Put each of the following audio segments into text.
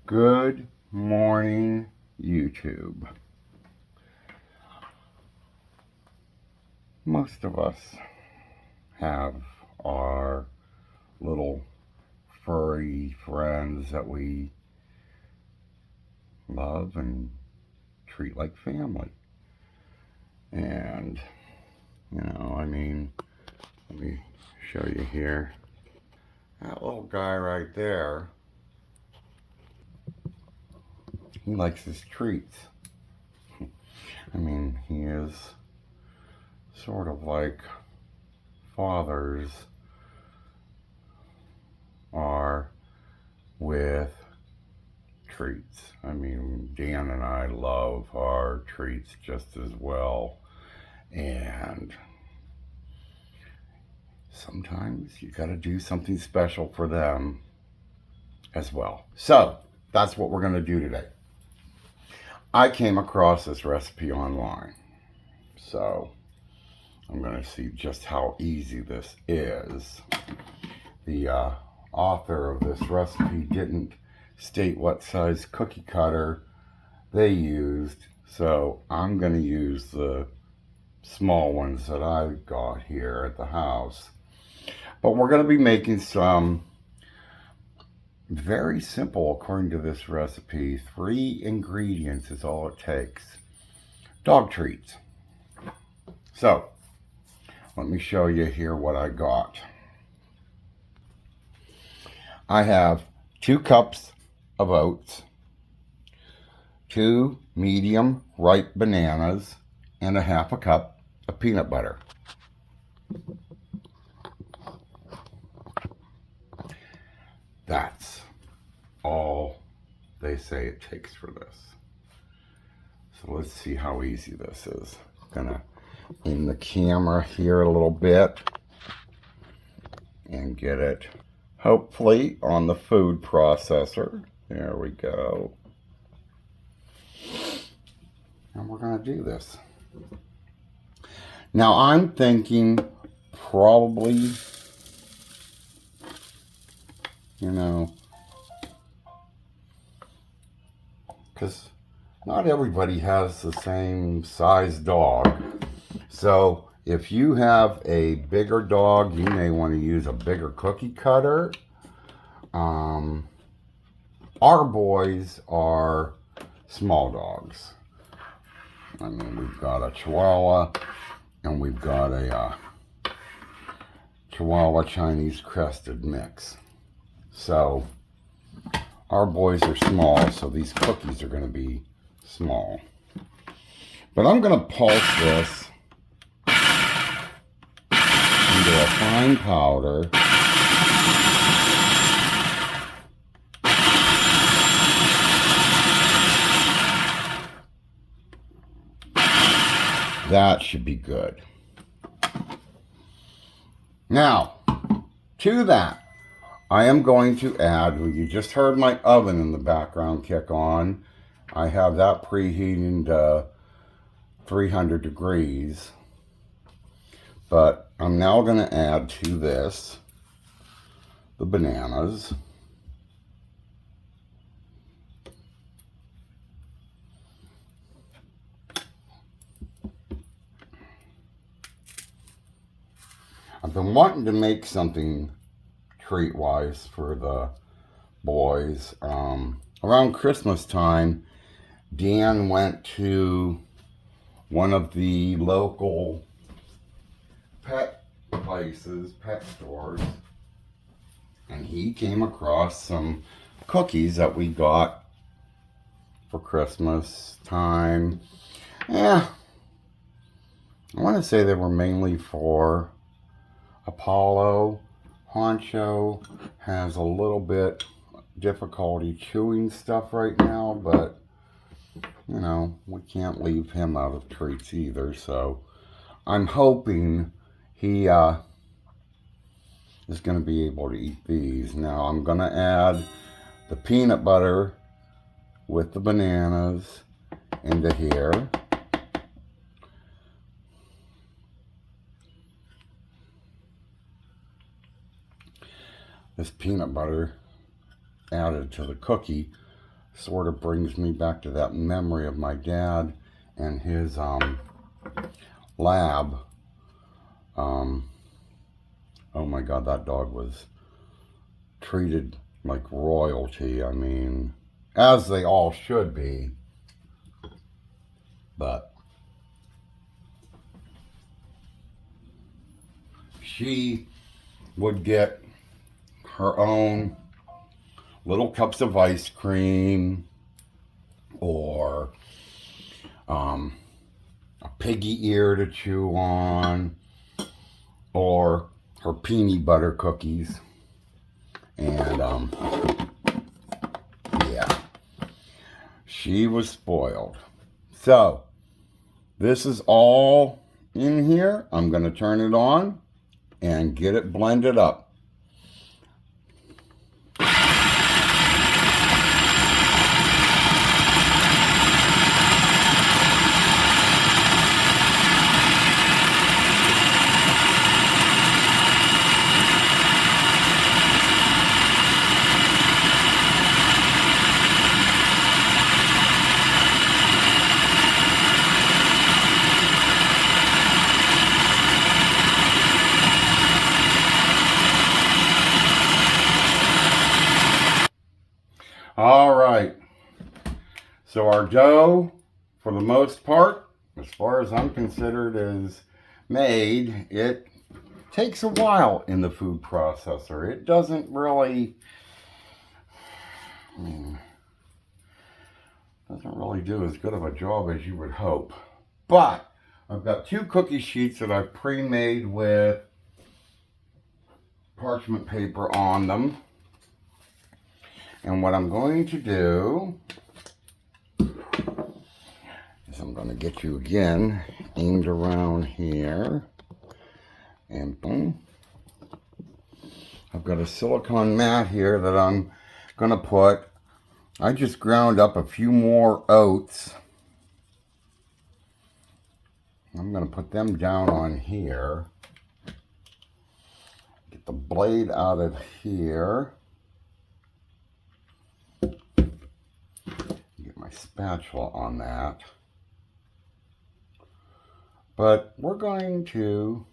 Good morning, YouTube. Most of us have our little furry friends that we love and treat like family. And, let me show you here. That little guy right there, he likes his treats. He is sort of like fathers are with treats. Dan and I love our treats just as well. And sometimes you gotta do something special for them as well. So that's what we're gonna do today. I came across this recipe online. So I'm gonna see just how easy this is. The author of this recipe didn't state what size cookie cutter they used, so I'm going to use the small ones that I got here at the house. But we're going to be making some very simple, according to this recipe, 3 ingredients is all it takes. Dog treats. So let me show you here what I got. I have 2 cups of oats, 2 medium ripe bananas, and a half a cup of peanut butter. That's all they say it takes for this. So let's see how easy this is. I'm gonna aim the camera here a little bit and get it hopefully on the food processor. There we go. And we're going to do this. Now I'm thinking probably, because not everybody has the same size dog. So if you have a bigger dog, you may want to use a bigger cookie cutter. Our boys are small dogs. We've got a Chihuahua and we've got a Chihuahua Chinese-crested mix. So our boys are small, so these cookies are going to be small. But I'm going to pulse this into a fine powder. That should be good. Now, to that, I am going to add, you just heard my oven in the background kick on. I have that preheating to 300 degrees. But I'm now going to add to this the bananas. I've been wanting to make something treat-wise for the boys. Around Christmas time, Dan went to one of the local pet places, pet stores, and he came across some cookies that we got for Christmas time. I want to say they were mainly for Apollo. Honcho has a little bit difficulty chewing stuff right now, but we can't leave him out of treats either. So I'm hoping he is going to be able to eat these. Now I'm going to add the peanut butter with the bananas into here. This peanut butter added to the cookie sort of brings me back to that memory of my dad and his lab. Oh my God, that dog was treated like royalty. I mean, as they all should be. But she would get her own little cups of ice cream, or a piggy ear to chew on, or her peanut butter cookies. And yeah, she was spoiled. So this is all in here. I'm going to turn it on and get it blended up. All right, so our dough, for the most part, as far as I'm considered, is made. It takes a while in the food processor. It doesn't really do as good of a job as you would hope. But I've got 2 cookie sheets that I've pre-made with parchment paper on them. And what I'm going to do is I'm going to get you again aimed around here. And boom. I've got a silicone mat here that I'm going to put. I just ground up a few more oats. I'm going to put them down on here. Get the blade out of here. Get my spatula on that. But we're going to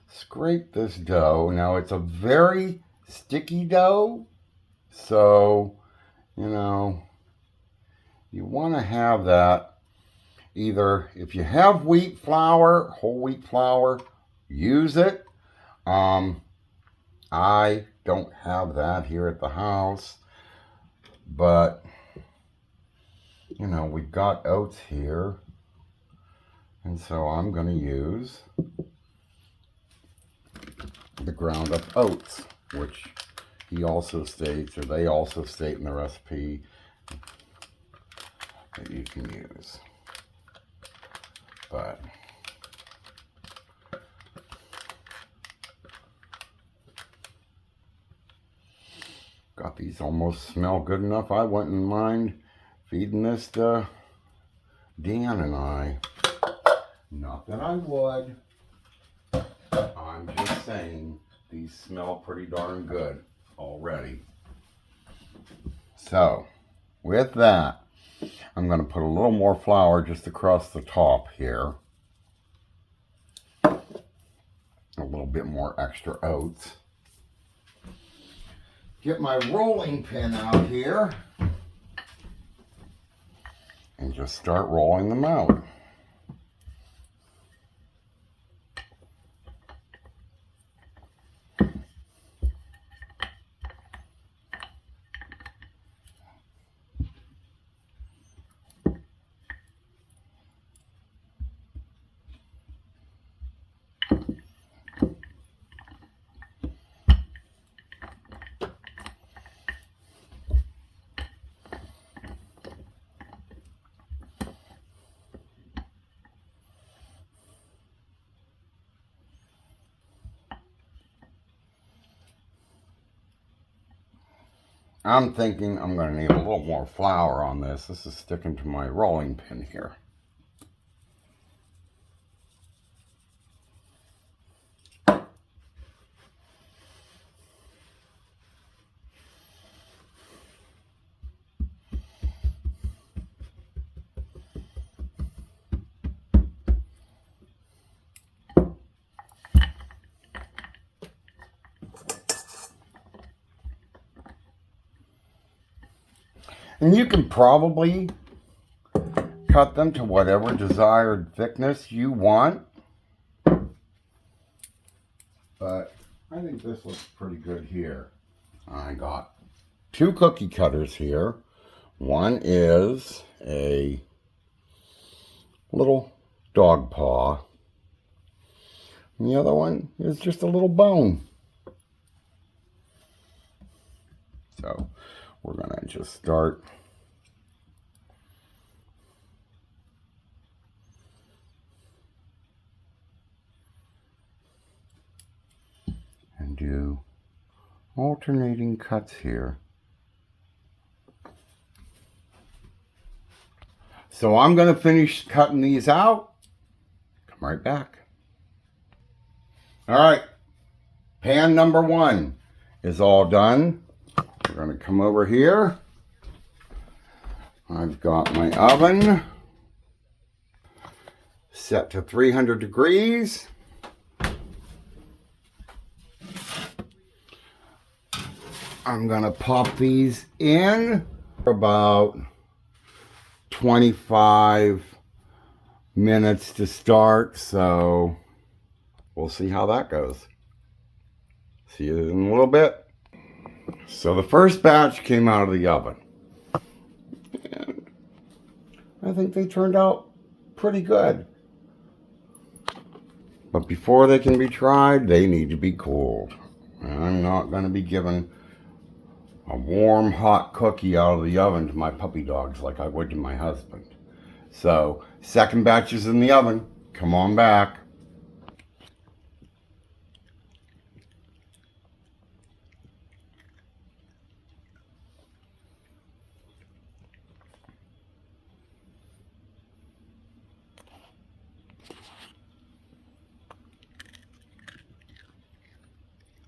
scrape this dough. Now it's a very sticky dough, so you know you want to have that. Either if you have wheat flour, whole wheat flour, use it. I don't have that here at the house, but you know, we've got oats here, and so I'm going to use the ground up oats, which he also states, or they also state in the recipe, that you can use. But got these almost smell good enough. I wouldn't mind feeding this to Dan and I. Not that I would. I'm just saying these smell pretty darn good already. So with that, I'm going to put a little more flour just across the top here. A little bit more extra oats. Get my rolling pin out here and just start rolling them out. I'm thinking I'm going to need a little more flour on this. This is sticking to my rolling pin here. And you can probably cut them to whatever desired thickness you want. But I think this looks pretty good here. I got 2 cookie cutters here. One is a little dog paw. And the other one is just a little bone. So we're going to just start and do alternating cuts here. So I'm going to finish cutting these out. Come right back. All right, pan number 1 is all done. We're going to come over here. I've got my oven set to 300 degrees. I'm going to pop these in for about 25 minutes to start, so we'll see how that goes. See you in a little bit. So the first batch came out of the oven, and I think they turned out pretty good. But before they can be tried, they need to be cooled. And I'm not going to be giving a warm, hot cookie out of the oven to my puppy dogs like I would to my husband. So, second batch is in the oven. Come on back.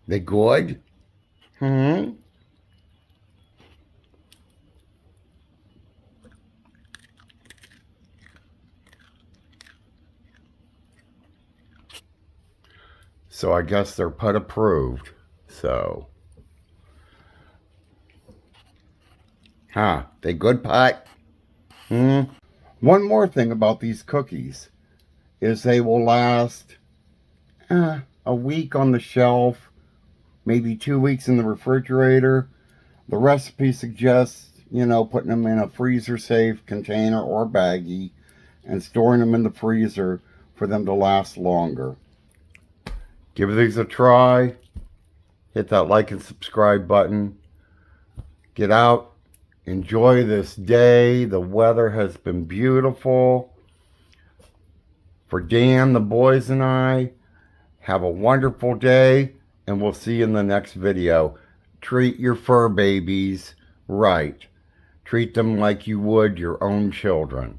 They good? So I guess they're PUT approved. So, they good, PUT? One more thing about these cookies is they will last a week on the shelf, maybe 2 weeks in the refrigerator. The recipe suggests, putting them in a freezer safe container or baggie and storing them in the freezer for them to last longer. Give these a try. Hit that like and subscribe button. Get out. Enjoy this day. The weather has been beautiful. For Dan, the boys, and I, have a wonderful day, and we'll see you in the next video. Treat your fur babies right. Treat them like you would your own children.